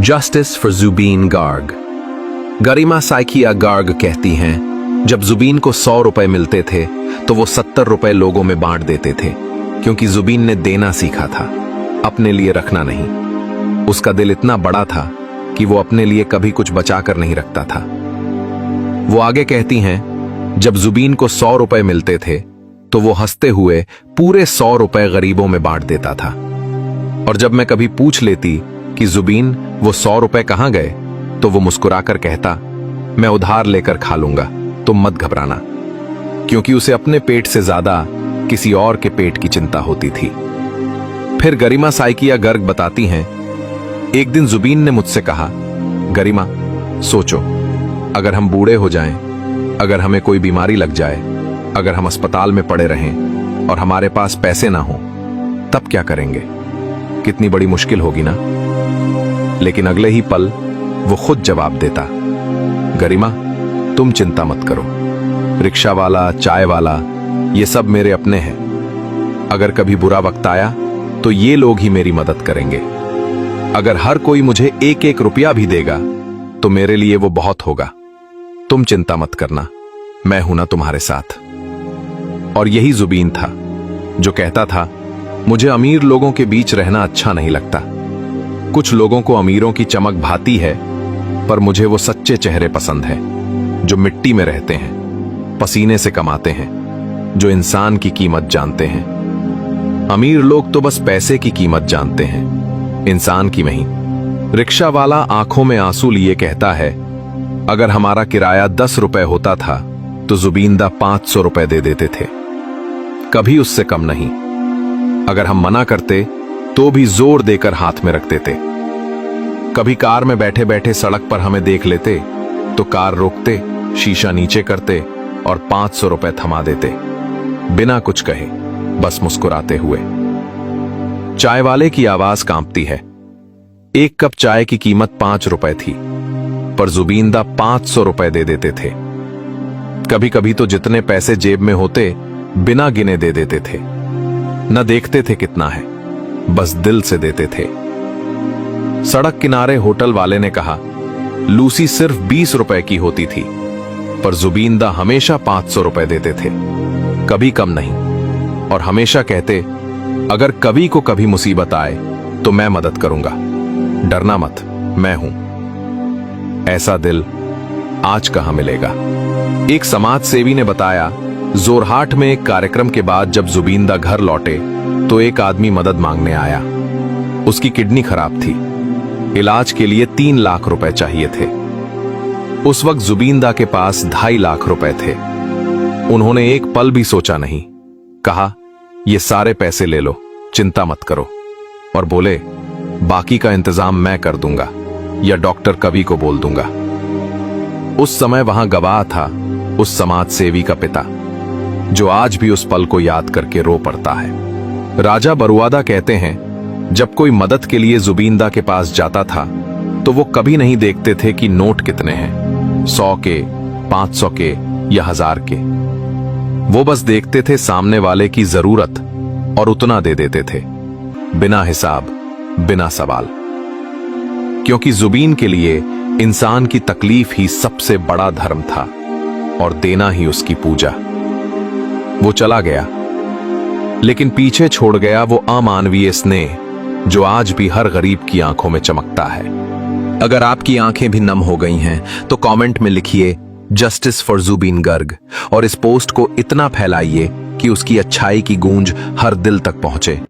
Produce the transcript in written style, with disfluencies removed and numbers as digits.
Justice for Zubeen Garg. Garima Saikia Garg कहती हैं, जब जुबीन को 100 रुपए मिलते थे तो वो 70 रुपए लोगों में बांट देते थे, क्योंकि जुबीन ने देना सीखा था, अपने लिए रखना नहीं। उसका दिल इतना बड़ा था कि वो अपने लिए कभी कुछ बचाकर नहीं रखता था। वो आगे कहती हैं, जब जुबीन को 100 रुपए मिलते थे तो वो हंसते हुए पूरे 100 रुपए गरीबों में बांट देता था। और जब मैं कभी पूछ लेती कि जुबीन वो 100 रुपए कहां गए, तो वो मुस्कुराकर कहता, मैं उधार लेकर खा लूंगा, तुम मत घबराना, क्योंकि उसे अपने पेट से ज्यादा किसी और के पेट की चिंता होती थी। फिर गरिमा साइकिया गर्ग बताती हैं, एक दिन जुबीन ने मुझसे कहा, गरिमा सोचो, अगर हम बूढ़े हो जाएं, अगर हमें कोई बीमारी लग जाए, अगर हम अस्पताल में पड़े रहें और हमारे पास पैसे ना हो, तब क्या करेंगे? कितनी बड़ी मुश्किल होगी ना। लेकिन अगले ही पल वो खुद जवाब देता, गरिमा तुम चिंता मत करो, रिक्शा वाला, चाय वाला, ये सब मेरे अपने हैं। अगर कभी बुरा वक्त आया तो ये लोग ही मेरी मदद करेंगे। अगर हर कोई मुझे 1-1 रुपया भी देगा तो मेरे लिए वो बहुत होगा। तुम चिंता मत करना, मैं हूं ना तुम्हारे साथ। और यही जुबीन था जो कहता था, मुझे अमीर लोगों के बीच रहना अच्छा नहीं लगता। कुछ लोगों को अमीरों की चमक भाती है, पर मुझे वो सच्चे चेहरे पसंद हैं, जो मिट्टी में रहते हैं, पसीने से कमाते हैं, जो इंसान की कीमत जानते हैं। अमीर लोग तो बस पैसे की कीमत जानते हैं, इंसान की नहीं। रिक्शा वाला आंखों में आंसू लिए कहता है, अगर हमारा किराया 10 रुपए होता था तो जुबीनदा 500 रुपए दे देते थे, कभी उससे कम नहीं। अगर हम मना करते तो भी जोर देकर हाथ में रख देते। कभी कार में बैठे बैठे सड़क पर हमें देख लेते तो कार रोकते, शीशा नीचे करते और 500 रुपए थमा देते, बिना कुछ कहे, बस मुस्कुराते हुए। चाय वाले की आवाज कांपती है। एक कप चाय की कीमत 5 रुपए थी, पर जुबीनदा 500 रुपए दे देते थे। कभी कभी तो जितने पैसे जेब में होते बिना गिने दे देते थे, न देखते थे कितना है, बस दिल से देते थे। सड़क किनारे होटल वाले ने कहा, लूसी सिर्फ 20 रुपए की होती थी, पर जुबीनदा हमेशा 500 रुपए देते थे, कभी कम नहीं। और हमेशा कहते, अगर कभी को कभी मुसीबत आए तो मैं मदद करूंगा, डरना मत, मैं हूं। ऐसा दिल आज कहां मिलेगा। एक समाज सेवी ने बताया, जोरहाट में एक कार्यक्रम के बाद जब जुबीनदा घर लौटे तो एक आदमी मदद मांगने आया। उसकी किडनी खराब थी, इलाज के लिए 3 लाख रुपए चाहिए थे। उस वक्त जुबीनदा के पास 2.5 लाख रुपए थे। उन्होंने एक पल भी सोचा नहीं, कहा, ये सारे पैसे ले लो, चिंता मत करो। और बोले, बाकी का इंतजाम मैं कर दूंगा या डॉक्टर कवि को बोल दूंगा। उस समय वहां गवाह था उस समाज सेवी का पिता, जो आज भी उस पल को याद करके रो पड़ता है। राजा बरुआदा कहते हैं, जब कोई मदद के लिए जुबीनदा के पास जाता था तो वो कभी नहीं देखते थे कि नोट कितने हैं, 100 के, 500 के या 1000 के। वो बस देखते थे सामने वाले की जरूरत और उतना दे देते थे, बिना हिसाब, बिना सवाल। क्योंकि जुबीन के लिए इंसान की तकलीफ ही सबसे बड़ा धर्म था और देना ही उसकी पूजा। वो चला गया, लेकिन पीछे छोड़ गया वो अमानवीय स्नेह जो आज भी हर गरीब की आंखों में चमकता है। अगर आपकी आंखें भी नम हो गई हैं तो कमेंट में लिखिए, जस्टिस फॉर जुबीन गर्ग, और इस पोस्ट को इतना फैलाइए कि उसकी अच्छाई की गूंज हर दिल तक पहुंचे।